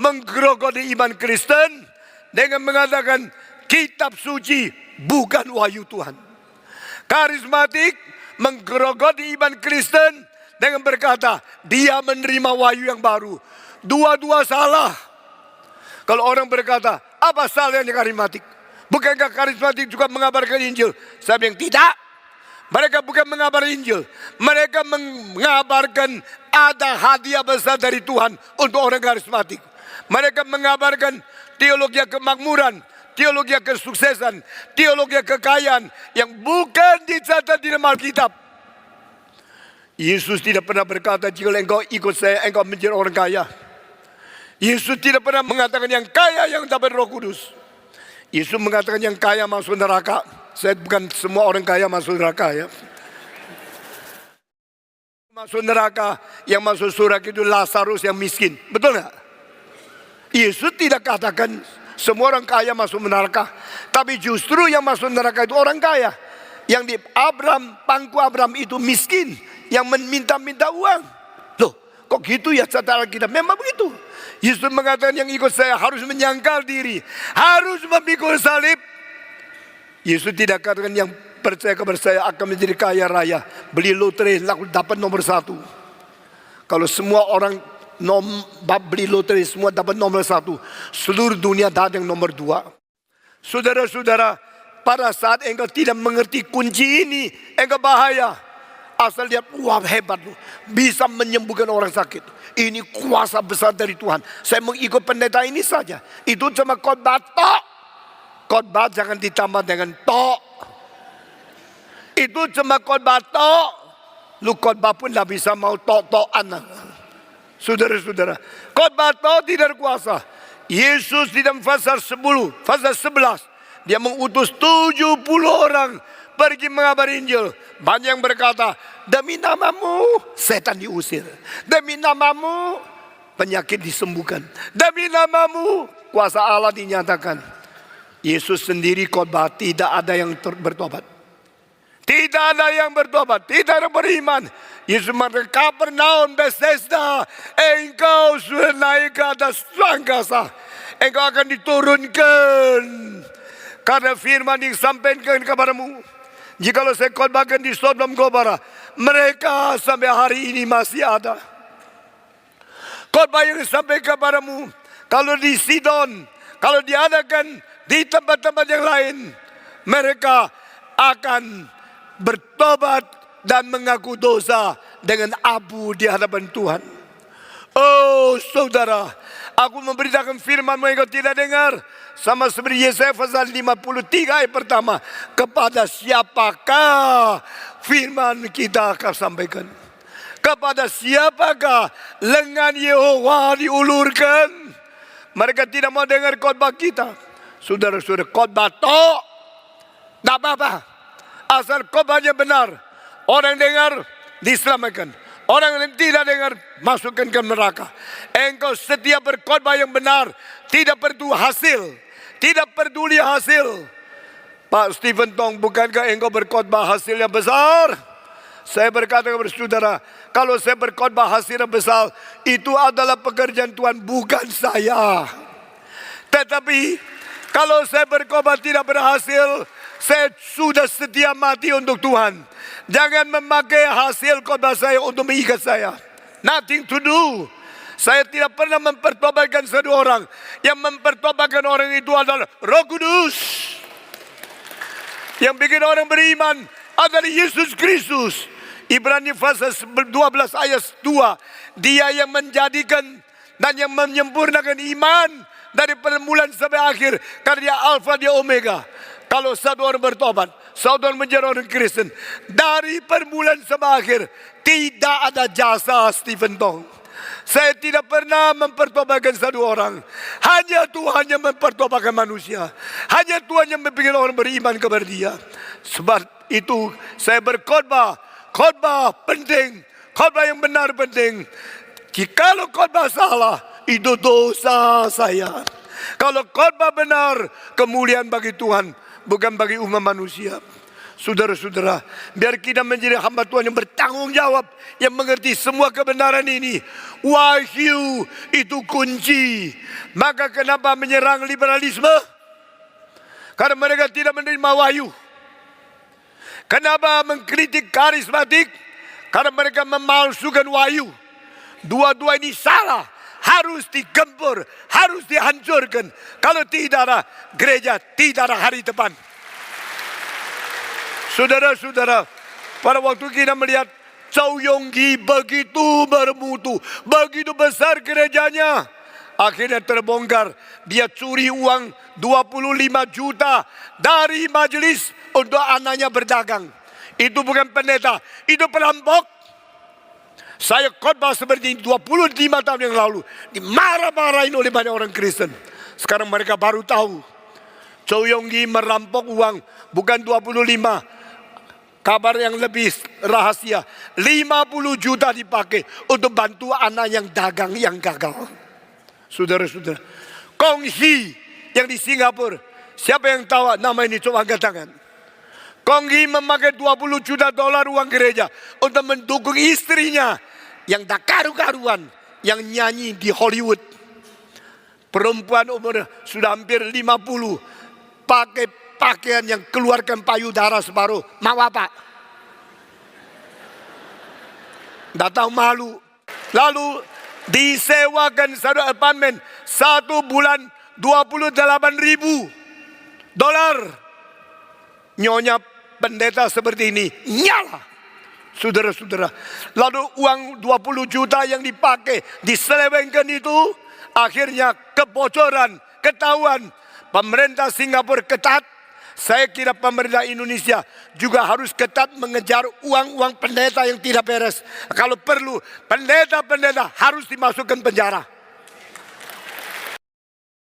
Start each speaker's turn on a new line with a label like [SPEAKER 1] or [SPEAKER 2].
[SPEAKER 1] menggerogoti iman Kristen dengan mengatakan kitab suci bukan wahyu Tuhan. Karismatik menggerogoti iman Kristen dengan berkata dia menerima wahyu yang baru. Dua-dua salah. Kalau orang berkata apa salahnya karismatik? Bukankah karismatik juga mengabarkan Injil? Saya bilang tidak. Mereka bukan mengabarkan Injil. Mereka mengabarkan ada hadiah besar dari Tuhan untuk orang karismatik. Mereka mengabarkan teologi kemakmuran, teologi kesuksesan, teologi kekayaan yang bukan dicatat di dalam Alkitab. Yesus tidak pernah berkata jika engkau ikut saya engkau menjadi orang kaya. Yesus tidak pernah mengatakan yang kaya yang dapat Roh Kudus. Yesus mengatakan yang kaya masuk neraka. Saya bukan semua orang kaya masuk neraka ya. Masuk neraka, yang masuk surga itu Lazarus yang miskin. Betul nggak? Yesus tidak katakan semua orang kaya masuk neraka. Tapi justru yang masuk neraka itu orang kaya. Yang di pangku Abraham itu miskin. Yang meminta-minta uang. Loh, kok gitu ya catatan kita? Memang begitu. Yesus mengatakan yang ikut saya harus menyangkal diri. Harus memikul salib. Yesus tidak katakan yang percaya kepada saya akan menjadi kaya raya. Beli lotre, lalu dapat nomor 1. Kalau semua orang beli lotre, semua dapat nomor 1. Seluruh dunia datang nomor 2. Saudara-saudara, pada saat engkau tidak mengerti kunci ini, engkau bahaya. Asal lihat, wah hebat loh. Bisa menyembuhkan orang sakit. Ini kuasa besar dari Tuhan. Saya mengikut pendeta ini saja. Itu cuma khotbah tok. Khotbah jangan ditambah dengan tok. Itu cuma khotbah tok. Lu khotbah pun tidak bisa mau tok-tokan. Saudara-saudara, khotbah tok tidak kuasa. Yesus di dalam pasal 11, dia mengutus 70 orang pergi mengabari Injil. Banyak yang berkata, demi namamu setan diusir. Demi namamu penyakit disembuhkan. Demi namamu kuasa Allah dinyatakan. Yesus sendiri khotbah tidak ada yang bertobat. Tidak ada yang bertobat, tidak ada beriman. Yesus mengatakan, Kapernaum, Bethesda, engkau sudah naik ke atas angkasa. Engkau akan diturunkan. Karena firman yang disampaikan kepadamu. Jikalau saya khotbahkan di Sodom Gomora, mereka sampai hari ini masih ada. Khotbah yang disampaikan kepadamu, kalau di Sidon, kalau diadakan di tempat-tempat yang lain, mereka akan bertobat dan mengaku dosa dengan abu di hadapan Tuhan. Oh saudara, aku memberitakan firman-Mu yang kau tidak dengar. Sama seperti Yesaya pasal 53 ayat pertama. Kepada siapakah firman kita akan sampaikan? Kepada siapakah lengan Yehova diulurkan? Mereka tidak mau dengar khotbah kita. Saudara-saudara, khotbah tok, tidak apa-apa. Asal khotbahnya benar, orang dengar diselamatkan. Orang yang tidak dengar masukkan ke neraka. Engkau setiap berkhotbah yang benar, tidak peduli hasil, tidak peduli hasil. Pak Stephen Tong, bukankah engkau berkhotbah hasilnya besar? Saya berkata kepada saudara, kalau saya berkhotbah hasilnya besar, itu adalah pekerjaan Tuhan, bukan saya. Tetapi kalau saya berkhotbah tidak berhasil, saya sudah setia mati untuk Tuhan. Jangan memakai hasil khotbah saya untuk mengikat saya. Nothing to do. Saya tidak pernah mempertobatkan satu orang. Yang mempertobatkan orang itu adalah Roh Kudus. Yang bikin orang beriman adalah Yesus Kristus. Ibrani pasal 12 ayat 2. Dia yang menjadikan dan yang menyempurnakan iman dari permulaan sampai akhir. Karena dia Alfa, dia Omega. Kalau satu orang bertobat, satu orang menjadi orang Kristen, dari permulaan sampai akhir, tidak ada jasa Stephen Tong. Saya tidak pernah mempertobatkan satu orang. Hanya Tuhan yang mempertobatkan manusia. Hanya Tuhan yang membuat orang beriman kepada dia. Sebab itu saya berkhotbah. Khotbah penting. Khotbah yang benar penting. Jikalau khotbah salah, itu dosa saya. Kalau khotbah benar, kemuliaan bagi Tuhan, bukan bagi umat manusia. Saudara-saudara, biar kita menjadi hamba Tuhan yang bertanggung jawab, yang mengerti semua kebenaran ini. Wahyu itu kunci. Maka kenapa menyerang liberalisme? Karena mereka tidak menerima wahyu. Kenapa mengkritik karismatik? Karena mereka memalsukan wahyu. Dua-dua ini salah. Harus digempur, harus dihancurkan. Kalau tidak ada gereja, tidak ada hari depan. Saudara-saudara, pada waktu kita melihat Chow Yong Gi begitu bermutu, begitu besar gerejanya, akhirnya terbongkar. Dia curi uang 25 juta dari majelis untuk anaknya berdagang. Itu bukan pendeta, itu perampok. Saya khotbah seperti ini 25 tahun yang lalu, dimarah-marahin oleh banyak orang Kristen. Sekarang mereka baru tahu Chow Yong Gi merampok uang bukan 25. Kabar yang lebih rahasia, 50 juta dipakai untuk bantu anak yang dagang yang gagal. Saudara-saudara, Kong Hee yang di Singapura, siapa yang tahu nama ini? Coba angkat tangan. Kong Hee memakai 20 juta dolar uang gereja untuk mendukung istrinya yang tak karu-karuan, yang nyanyi di Hollywood. Perempuan umur sudah hampir 50, pakai pakaian yang keluarkan payudara separuh. Mau apa? Tidak tahu malu. Lalu disewakan satu apartemen 1 bulan 28.000 dolar. Nyonya pendeta seperti ini nyala. Saudara-saudara, lalu uang 20 juta yang dipakai diselewengkan itu akhirnya kebocoran, ketahuan. Pemerintah Singapura ketat. Saya kira pemerintah Indonesia juga harus ketat mengejar uang-uang pendeta yang tidak beres. Kalau perlu, pendeta-pendeta harus dimasukkan penjara.